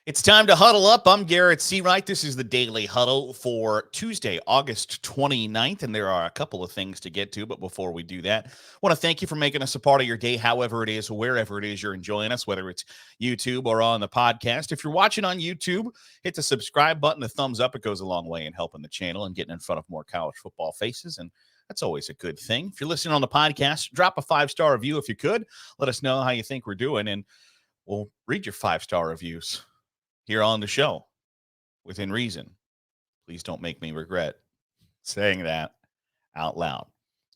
It's time to huddle up. I'm Garrett Seawright. This is the Daily Huddle for Tuesday, August 29th, and there are a couple of things to get to. But before we do that, I want to thank you for making us a part of your day, however it is, wherever it is you're enjoying us, whether it's YouTube or on the podcast. If you're watching on YouTube, hit the subscribe button, the thumbs up. It goes a long way in helping the channel and getting in front of more college football faces, and that's always a good thing. If you're listening on the podcast, drop a 5-star review if you could. Let us know how you think we're doing, and we'll read your 5-star reviews here on the show within reason. Please don't make me regret saying that out loud.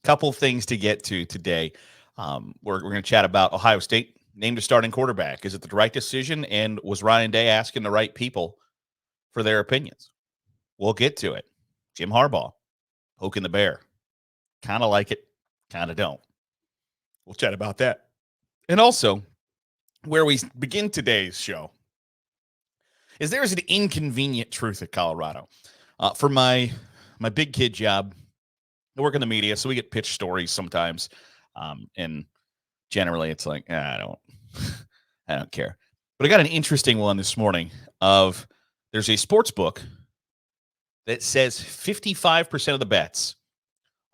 Couple things to get to today. We're going to chat about Ohio State named a starting quarterback. Is it the right decision? And was Ryan Day asking the right people for their opinions? We'll get to it. Jim Harbaugh poking the bear. Kind of like it, kind of don't. We'll chat about that. And also, where we begin today's show is there is an inconvenient truth at Colorado. For my big kid job, I work in the media, so we get pitch stories sometimes, and generally it's like I don't care. But I got an interesting one this morning. There's a sports book that says 55% of the bets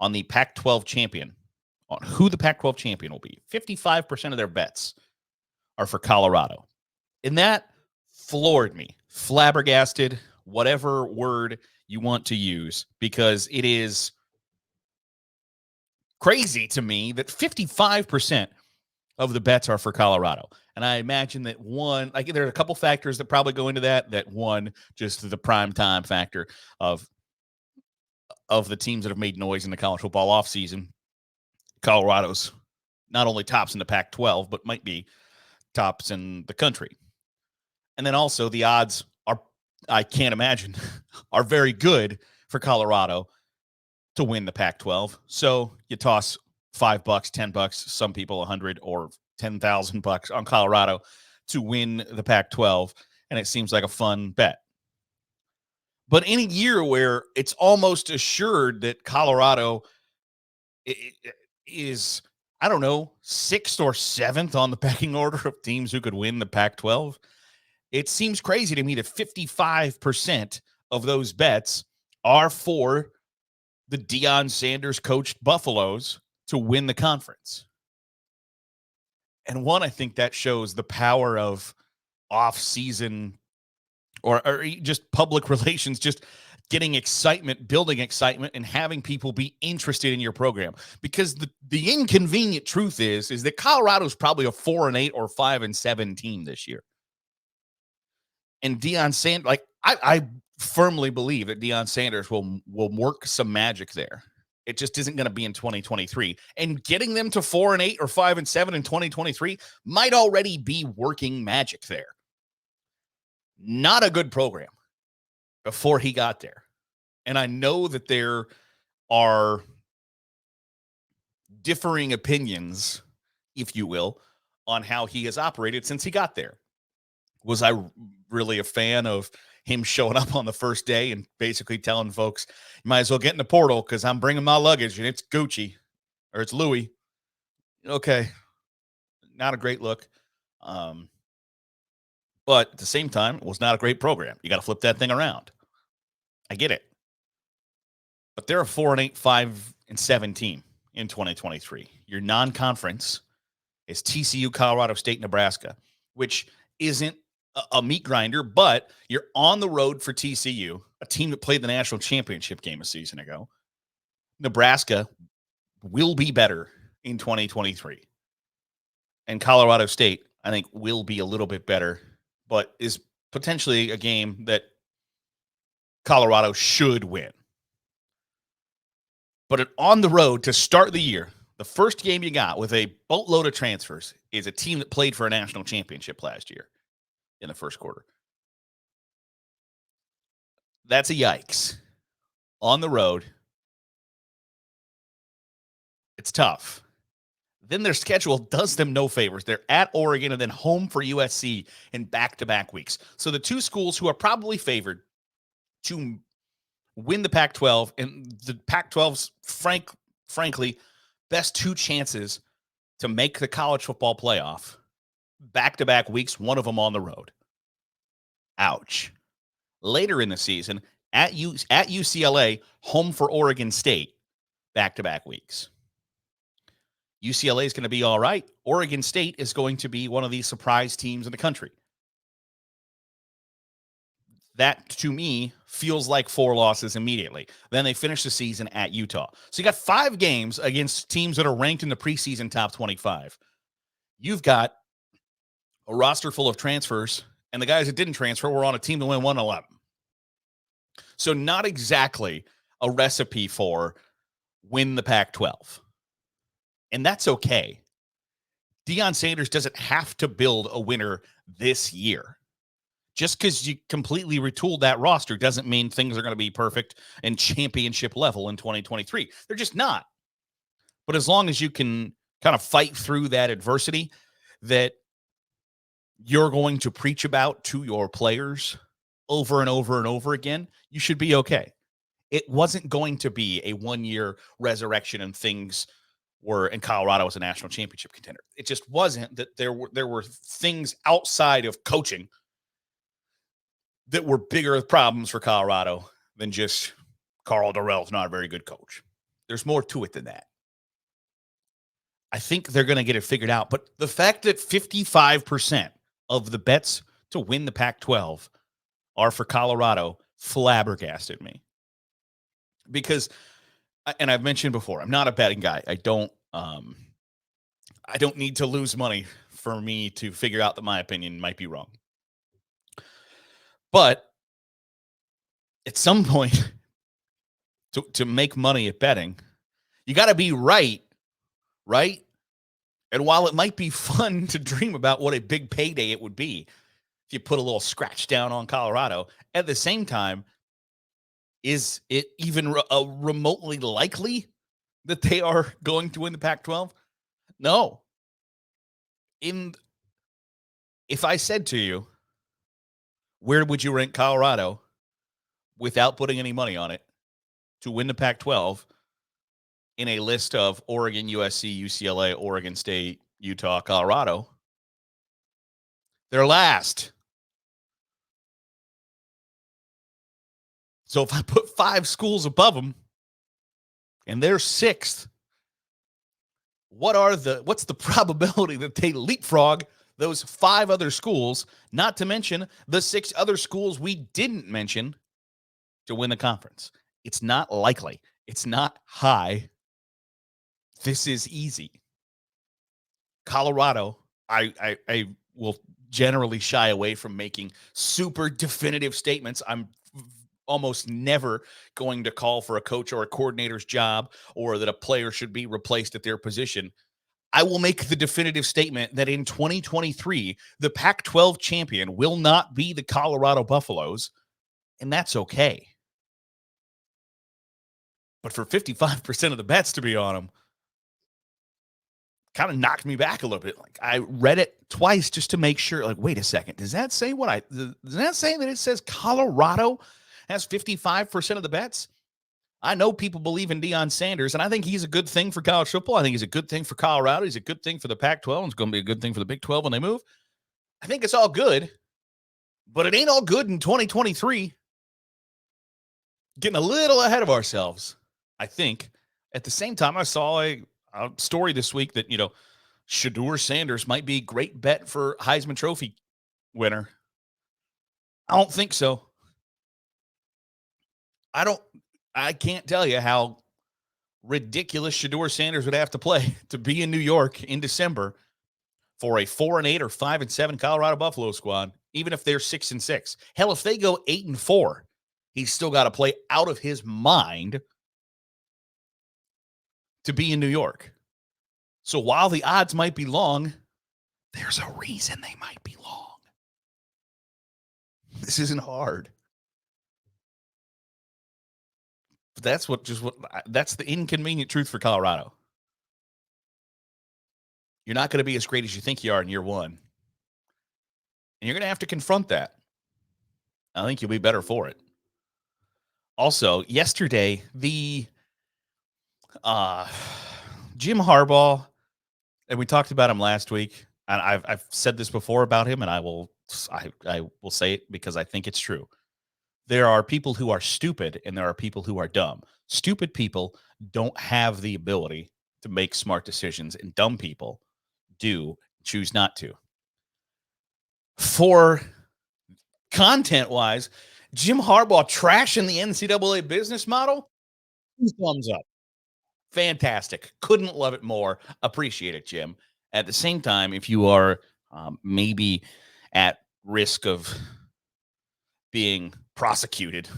on the Pac-12 champion, on who the Pac-12 champion will be, 55% of their bets are for Colorado, and that floored me, flabbergasted, whatever word you want to use, because it is crazy to me that 55% of the bets are for Colorado. And I imagine that there are a couple factors that probably go into that. One, just the prime time factor of the teams that have made noise in the college football offseason. Colorado's not only tops in the Pac-12, but might be tops in the country. And then also the odds are, I can't imagine, are very good for Colorado to win the Pac-12. So you toss $5, $10, some people 100 or $10,000 on Colorado to win the Pac-12, and it seems like a fun bet. But in a year where it's almost assured that Colorado is, I don't know, 6th or 7th on the pecking order of teams who could win the Pac-12, it seems crazy to me that 55% of those bets are for the Deion Sanders coached Buffaloes to win the conference. And one, I think that shows the power of off-season or just public relations, just getting excitement, building excitement, and having people be interested in your program. Because the inconvenient truth is that Colorado's probably a 4-8 or 5-7 team this year. And Deion Sanders, I firmly believe that Deion Sanders will work some magic there. It just isn't going to be in 2023. And getting them to 4-8 or 5-7 in 2023 might already be working magic there. Not a good program before he got there. And I know that there are differing opinions, if you will, on how he has operated since he got there. Was I really a fan of him showing up on the first day and basically telling folks, you might as well get in the portal because I'm bringing my luggage and it's Gucci or it's Louis? Okay. Not a great look. But at the same time, it was not a great program. You got to flip that thing around. I get it. But they're a 4-8, 5-7 team in 2023. Your non-conference is TCU, Colorado State, Nebraska, which isn't a meat grinder, but you're on the road for TCU, a team that played the national championship game a season ago. Nebraska will be better in 2023. And Colorado State, I think, will be a little bit better, but is potentially a game that Colorado should win. But on the road to start the year, the first game you got with a boatload of transfers is a team that played for a national championship last year in the first quarter. That's a yikes. On the road, it's tough. Then their schedule does them no favors. They're at Oregon and then home for USC in back-to-back weeks. So the two schools who are probably favored to win the Pac-12, and the Pac-12's frankly best two chances to make the college football playoff, back-to-back weeks, one of them on the road. Ouch. Later in the season, at UCLA, home for Oregon State, back-to-back weeks. UCLA is going to be all right. Oregon State is going to be one of the surprise teams in the country. That, to me, feels like 4 losses immediately. Then they finish the season at Utah. So you got 5 games against teams that are ranked in the preseason top 25. You've got a roster full of transfers, and the guys that didn't transfer were on a team to win 111. So not exactly a recipe for win the Pac-12. And that's okay. Deion Sanders doesn't have to build a winner this year. Just because you completely retooled that roster doesn't mean things are going to be perfect and championship level in 2023. They're just not. But as long as you can kind of fight through that adversity that you're going to preach about to your players over and over and over again, you should be okay. It wasn't going to be a 1-year resurrection and things were, and Colorado was a national championship contender. It just wasn't. That there were things outside of coaching that were bigger problems for Colorado than just Carl Durrell's not a very good coach. There's more to it than that. I think they're going to get it figured out. But the fact that 55% of the bets to win the Pac-12 are for Colorado flabbergasted me. Because, and I've mentioned before, I'm not a betting guy. I don't need to lose money for me to figure out that my opinion might be wrong. But at some point, to make money at betting, you got to be right? And while it might be fun to dream about what a big payday it would be if you put a little scratch down on Colorado, at the same time, is it even remotely likely that they are going to win the Pac-12? No. If I said to you, where would you rank Colorado without putting any money on it to win the Pac-12 in a list of Oregon, USC, UCLA, Oregon State, Utah, Colorado? They're last. So if I put 5 schools above them and they're 6th, what's the probability that they leapfrog those 5 other schools, not to mention the 6 other schools we didn't mention, to win the conference? It's not likely. It's not high. This is easy. Colorado, I will generally shy away from making super definitive statements. I'm almost never going to call for a coach or a coordinator's job or that a player should be replaced at their position. I will make the definitive statement that in 2023, the Pac-12 champion will not be the Colorado Buffaloes, and that's okay. But for 55% of the bets to be on them, kind of knocked me back a little bit. Like, I read it twice just to make sure, like, wait a second, does that say does that say that it says Colorado has 55% of the bets? I know people believe in Deion Sanders, and I think he's a good thing for college football. I think he's a good thing for Colorado. He's a good thing for the Pac-12. And it's going to be a good thing for the Big 12 when they move. I think it's all good, but it ain't all good in 2023. Getting a little ahead of ourselves, I think. At the same time, I saw a story this week that, Shedeur Sanders might be a great bet for Heisman Trophy winner. I don't think so. I can't tell you how ridiculous Shedeur Sanders would have to play to be in New York in December for a 4-8 or 5-7 Colorado Buffalo squad, even if they're 6-6. Hell, if they go 8-4, he's still got to play out of his mind to be in New York. So while the odds might be long, there's a reason they might be long. This isn't hard. But that's the inconvenient truth for Colorado. You're not going to be as great as you think you are in year 1. And you're going to have to confront that. I think you'll be better for it. Also, yesterday, the Jim Harbaugh, and we talked about him last week, and I've said this before about him, and I will I will say it because I think it's true. There are people who are stupid and there are people who are dumb. Stupid people don't have the ability to make smart decisions, and dumb people do choose not to. For content wise, Jim Harbaugh trashing the NCAA business model, thumbs up. Fantastic. Couldn't love it more. Appreciate it, Jim. At the same time, if you are maybe at risk of being prosecuted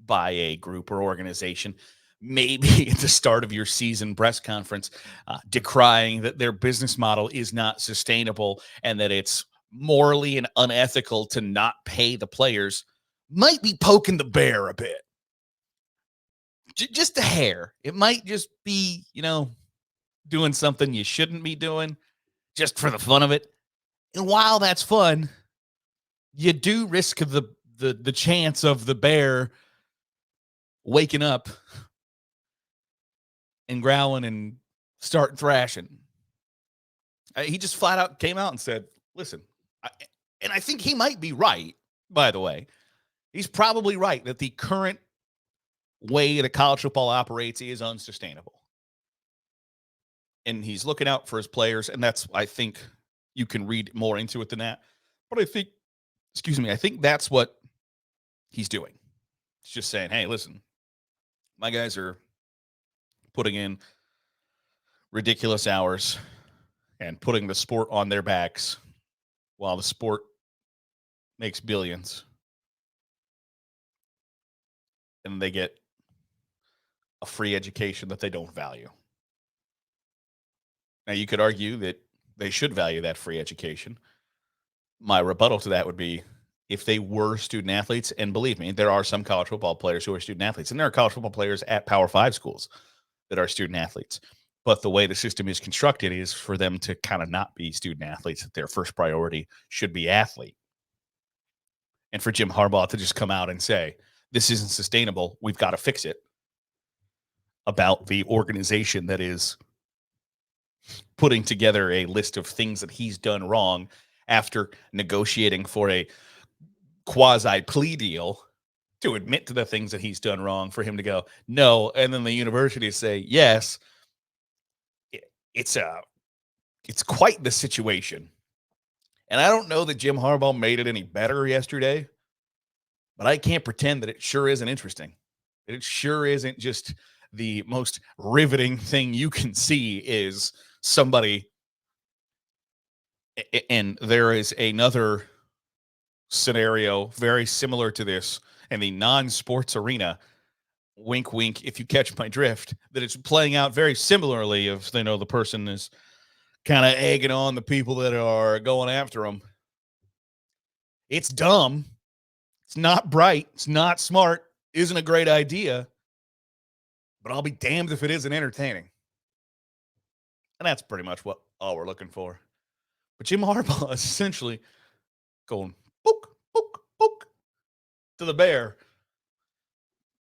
by a group or organization, maybe at the start of your season press conference, decrying that their business model is not sustainable and that it's morally and unethical to not pay the players, might be poking the bear a bit. Just a hair. It might just be, doing something you shouldn't be doing just for the fun of it. And while that's fun, you do risk the chance of the bear waking up and growling and start thrashing. He just flat out came out and said, listen, and I think he might be right, by the way. He's probably right that the current way that college football operates is unsustainable. And he's looking out for his players, and that's, I think, you can read more into it than that. But I think that's what he's doing. He's just saying, hey, listen, my guys are putting in ridiculous hours and putting the sport on their backs while the sport makes billions. And they get a free education that they don't value. Now, you could argue that they should value that free education. My rebuttal to that would be, if they were student athletes, and believe me, there are some college football players who are student athletes, and there are college football players at Power 5 schools that are student athletes. But the way the system is constructed is for them to kind of not be student athletes. Their first priority should be athlete. And for Jim Harbaugh to just come out and say, this isn't sustainable, we've got to fix it, about the organization that is putting together a list of things that he's done wrong after negotiating for a quasi plea deal to admit to the things that he's done wrong, for him to go, no, and then the university say, yes. It's quite the situation. And I don't know that Jim Harbaugh made it any better yesterday, but I can't pretend that it sure isn't interesting. It sure isn't just the most riveting thing you can see is somebody. And there is another scenario very similar to this in the non-sports arena. Wink, wink, if you catch my drift, that it's playing out very similarly. If the person is kind of egging on the people that are going after them. It's dumb. It's not bright. It's not smart. Isn't a great idea. But I'll be damned if it isn't entertaining. And that's pretty much all we're looking for. But Jim Harbaugh is essentially going poke, poke, poke to the bear.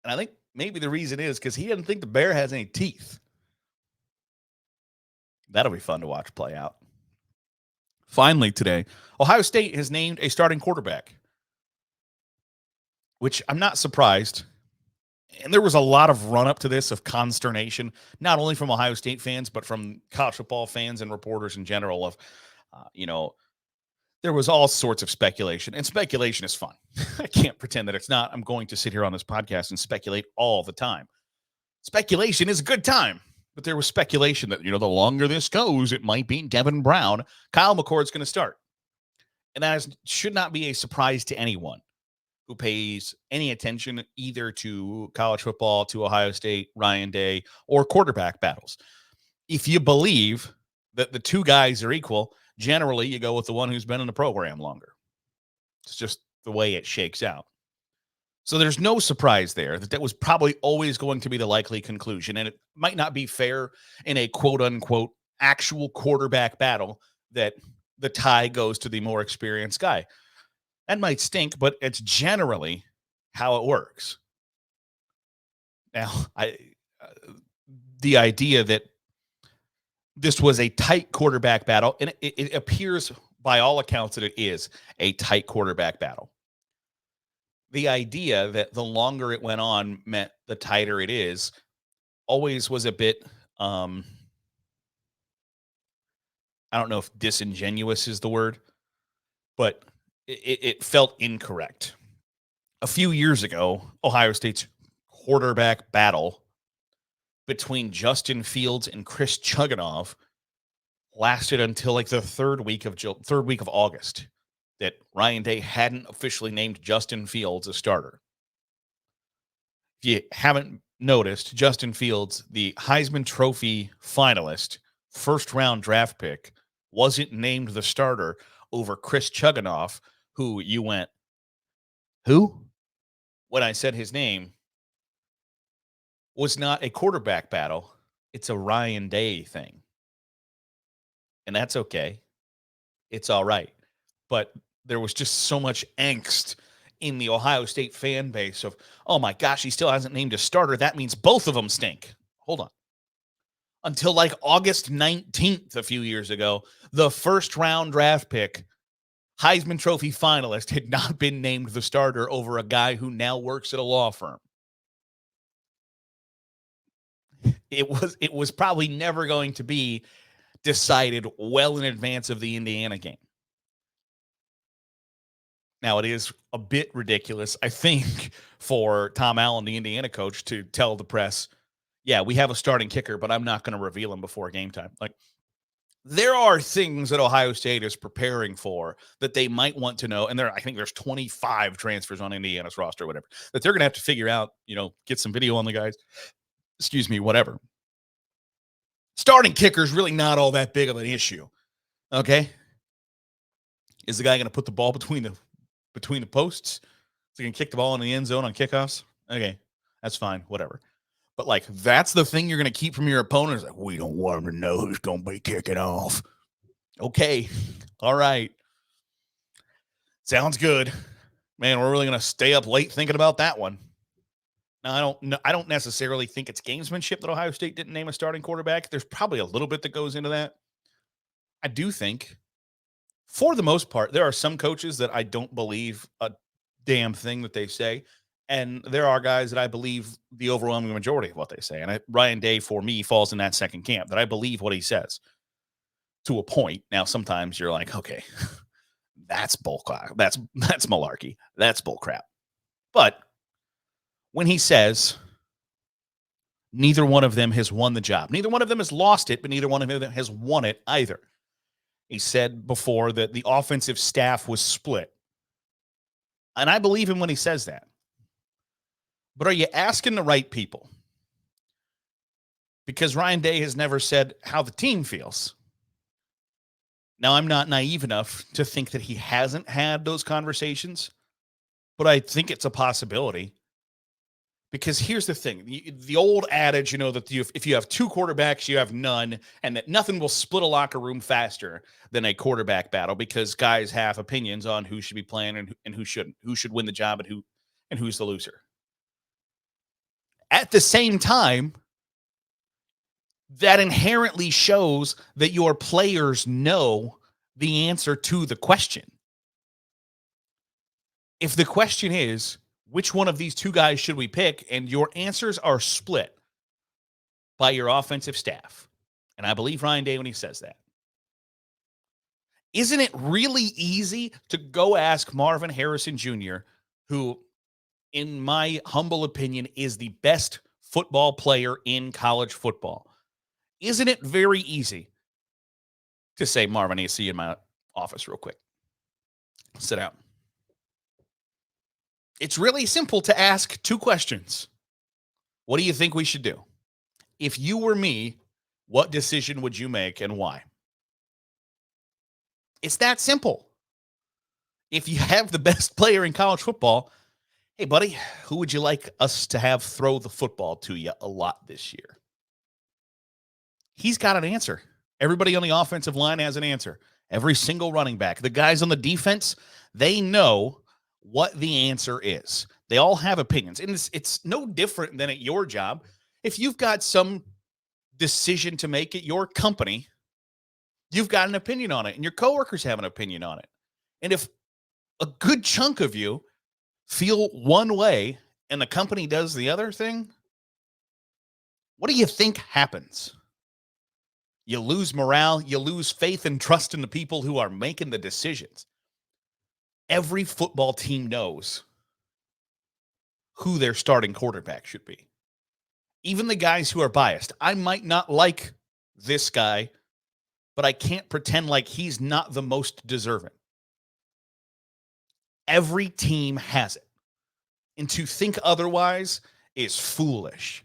And I think maybe the reason is because he doesn't think the bear has any teeth. That'll be fun to watch play out. Finally today, Ohio State has named a starting quarterback, which I'm not surprised. And there was a lot of run-up to this of consternation, not only from Ohio State fans, but from college football fans and reporters in general of, there was all sorts of speculation. And speculation is fun. I can't pretend that it's not. I'm going to sit here on this podcast and speculate all the time. Speculation is a good time. But there was speculation that, the longer this goes, it might be Devin Brown. Kyle McCord's going to start. And that should not be a surprise to anyone who pays any attention either to college football, to Ohio State, Ryan Day, or quarterback battles. If you believe that the two guys are equal, generally you go with the one who's been in the program longer. It's just the way it shakes out. So there's no surprise there that was probably always going to be the likely conclusion. And it might not be fair in a quote unquote actual quarterback battle that the tie goes to the more experienced guy. That might stink, but it's generally how it works. Now, the idea that this was a tight quarterback battle, and it appears by all accounts, that it is a tight quarterback battle. The idea that the longer it went on meant the tighter it is always was a bit, um, I don't know if disingenuous is the word, but it felt incorrect. A few years ago, Ohio State's quarterback battle between Justin Fields and Chris Chugunov lasted until like the third week of August, that Ryan Day hadn't officially named Justin Fields a starter. If you haven't noticed, Justin Fields, the Heisman Trophy finalist, first round draft pick, wasn't named the starter over Chris Chugunov, who you went, who? When I said his name, was not a quarterback battle. It's a Ryan Day thing. And that's okay. It's all right. But there was just so much angst in the Ohio State fan base of, oh my gosh, he still hasn't named a starter. That means both of them stink. Hold on. Until like August 19th, a few years ago, the first round draft pick, Heisman Trophy finalist, had not been named the starter over a guy who now works at a law firm. It was probably never going to be decided well in advance of the Indiana game. Now, it is a bit ridiculous, I think, for Tom Allen, the Indiana coach, to tell the press, yeah, we have a starting kicker, but I'm not going to reveal him before game time. Like, there are things that Ohio State is preparing for that they might want to know. And I think there's 25 transfers on Indiana's roster, or whatever, that they're going to have to figure out, get some video on the guys. Excuse me, whatever. Starting kicker is really not all that big of an issue. Okay. Is the guy going to put the ball between the posts? So he can kick the ball in the end zone on kickoffs? Okay. That's fine. Whatever. But like, that's the thing you're going to keep from your opponent. Is like, we don't want them to know who's going to be kicking off. Okay. All right. Sounds good. Man, we're really going to stay up late thinking about that one. Now, I don't necessarily think it's gamesmanship that Ohio State didn't name a starting quarterback. There's probably a little bit that goes into that. I do think, for the most part, there are some coaches that I don't believe a damn thing that they say. And there are guys that I believe the overwhelming majority of what they say. And Ryan Day, for me, falls in that second camp, that I believe what he says to a point. Now, sometimes you're like, okay, that's bullcrap. That's malarkey. That's bullcrap. But when he says neither one of them has won the job, neither one of them has lost it, but neither one of them has won it either. He said before that the offensive staff was split. And I believe him when he says that. But are you asking the right people? Because Ryan Day has never said how the team feels. Now, I'm not naive enough to think that he hasn't had those conversations, but I think it's a possibility. Because here's the thing, the old adage, that if you have two quarterbacks, you have none, and that nothing will split a locker room faster than a quarterback battle, because guys have opinions on who should be playing and who shouldn't, who should win the job and who's the loser. At the same time, that inherently shows that your players know the answer to the question. If the question is, which one of these two guys should we pick, and your answers are split by your offensive staff, and I believe Ryan Day when he says that, isn't it really easy to go ask Marvin Harrison Jr., who, in my humble opinion, is the best football player in college football? Isn't it very easy to say, Marvin, I need to see you in my office real quick. Sit down. It's really simple to ask two questions. What do you think we should do? If you were me, what decision would you make and why? It's that simple. If you have the best player in college football, hey, buddy, who would you like us to have throw the football to you a lot this year? He's got an answer. Everybody on the offensive line has an answer. Every single running back. The guys on the defense, they know what the answer is. They all have opinions. And it's no different than at your job. If you've got some decision to make at your company, You've got an opinion on it, and your coworkers have an opinion on it. And if a good chunk of you feel one way and the company does the other thing, what do you think happens? You lose morale, you lose faith and trust in the people who are making the decisions. Every football team knows who their starting quarterback should be. Even the guys who are biased. I might not like this guy, but I can't pretend like he's not the most deserving. Every team has it. And to think otherwise is foolish.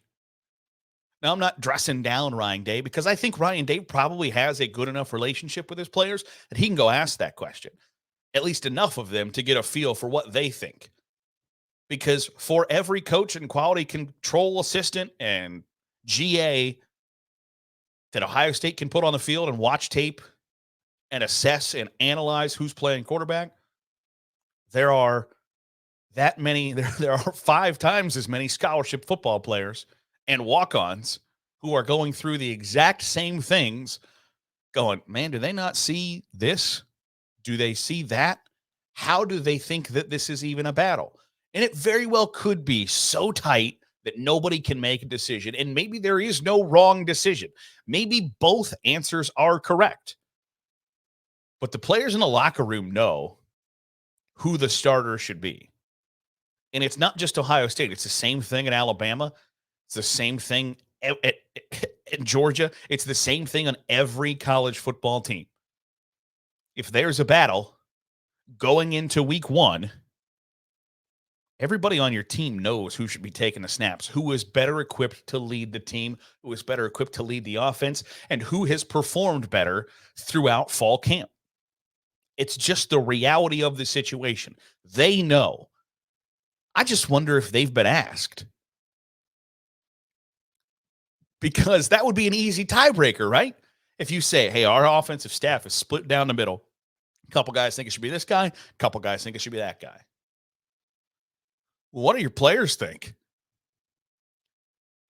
Now, I'm not dressing down Ryan Day because I think Ryan Day probably has a good enough relationship with his players that he can go ask that question, at least enough of them to get a feel for what they think. Because for every coach and quality control assistant and GA that Ohio State can put on the field and watch tape and assess and analyze who's playing quarterback, there are that many, there are 5 times as many scholarship football players and walk-ons who are going through the exact same things going, man, do they not see this? Do they see that? How do they think that this is even a battle? And it very well could be so tight that nobody can make a decision. And maybe there is no wrong decision. Maybe both answers are correct. But the players in the locker room know who the starter should be. And it's not just Ohio State. It's the same thing in Alabama. It's the same thing in Georgia. It's the same thing on every college football team. If there's a battle going into week 1, everybody on your team knows who should be taking the snaps, who is better equipped to lead the team, who is better equipped to lead the offense, and who has performed better throughout fall camp. It's just the reality of the situation. They know. I just wonder if they've been asked. Because that would be an easy tiebreaker, right? If you say, hey, our offensive staff is split down the middle. A couple guys think it should be this guy. A couple guys think it should be that guy. Well, what do your players think?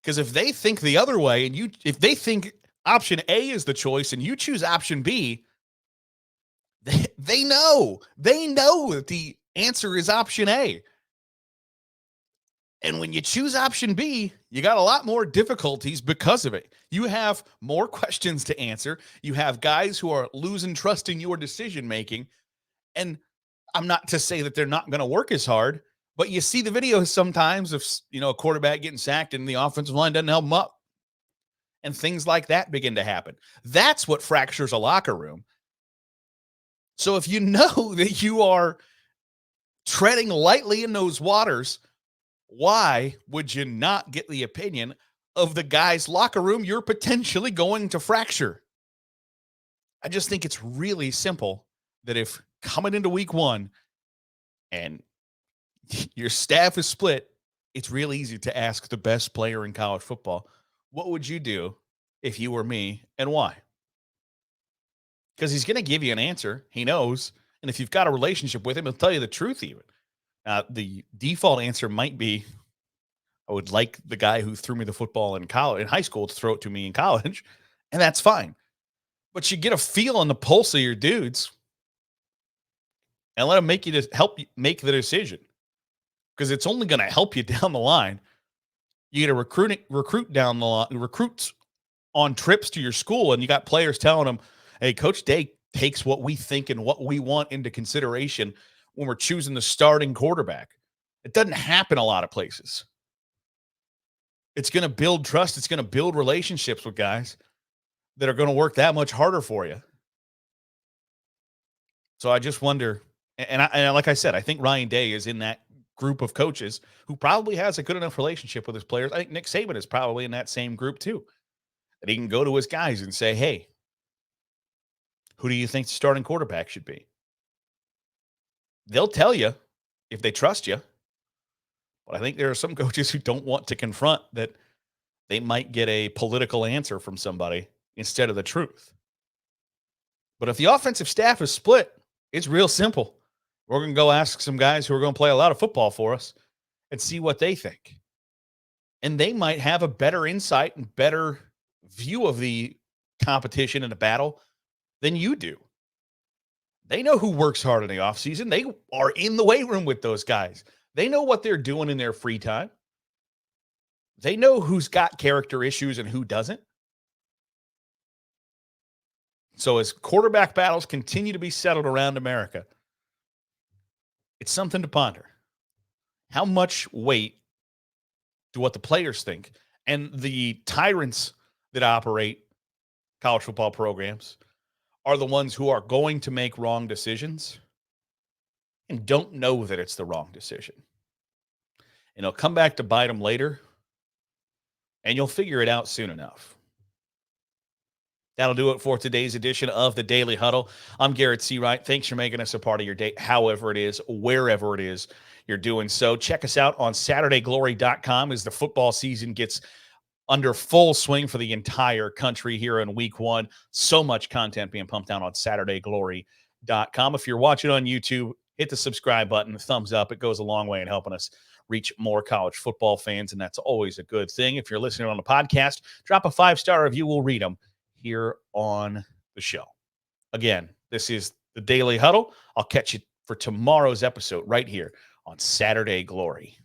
Because if they think the other way and if they think option A is the choice and you choose option B, they know that the answer is option A. And when you choose option B, you got a lot more difficulties because of it. You have more questions to answer. You have guys who are losing trust in your decision making. And I'm not to say that they're not going to work as hard, but you see the videos sometimes of, a quarterback getting sacked and the offensive line doesn't help him up. And things like that begin to happen. That's what fractures a locker room. So if you know that you are treading lightly in those waters, why would you not get the opinion of the guy's locker room you're potentially going to fracture? I just think it's really simple that if coming into week 1 and your staff is split, it's real easy to ask the best player in college football, what would you do if you were me and why? Because he's going to give you an answer. He knows. And if you've got a relationship with him, he'll tell you the truth even. The default answer might be, I would like the guy who threw me the football in high school to throw it to me in college, and that's fine. But you get a feel on the pulse of your dudes and let them help you make the decision, because it's only going to help you down the line. You get a recruit down the line, recruits on trips to your school, and you got players telling them, hey, Coach Day takes what we think and what we want into consideration when we're choosing the starting quarterback. It doesn't happen a lot of places. It's going to build trust. It's going to build relationships with guys that are going to work that much harder for you. So I just wonder, and like I said, I think Ryan Day is in that group of coaches who probably has a good enough relationship with his players. I think Nick Saban is probably in that same group too, that he can go to his guys and say, hey, who do you think the starting quarterback should be? They'll tell you if they trust you. But I think there are some coaches who don't want to confront that they might get a political answer from somebody instead of the truth. But if the offensive staff is split, it's real simple. We're going to go ask some guys who are going to play a lot of football for us and see what they think. And they might have a better insight and better view of the competition and the battle than you do. They know who works hard in the offseason. They are in the weight room with those guys. They know what they're doing in their free time. They know who's got character issues and who doesn't. So as quarterback battles continue to be settled around America, it's something to ponder. How much weight do what the players think and the tyrants that operate college football programs are the ones who are going to make wrong decisions and don't know that it's the wrong decision. And it'll come back to bite them later, and you'll figure it out soon enough. That'll do it for today's edition of the Daily Huddle. I'm Garrett Seawright. Thanks for making us a part of your day, however it is, wherever it is you're doing so. Check us out on SaturdayGlory.com as the football season gets under full swing for the entire country here in week one. So much content being pumped out on SaturdayGlory.com. If you're watching on YouTube, hit the subscribe button, thumbs up. It goes a long way in helping us reach more college football fans, and that's always a good thing. If you're listening on the podcast, drop a 5-star review. We'll read them here on the show. Again, this is the Daily Huddle. I'll catch you for tomorrow's episode right here on Saturday Glory.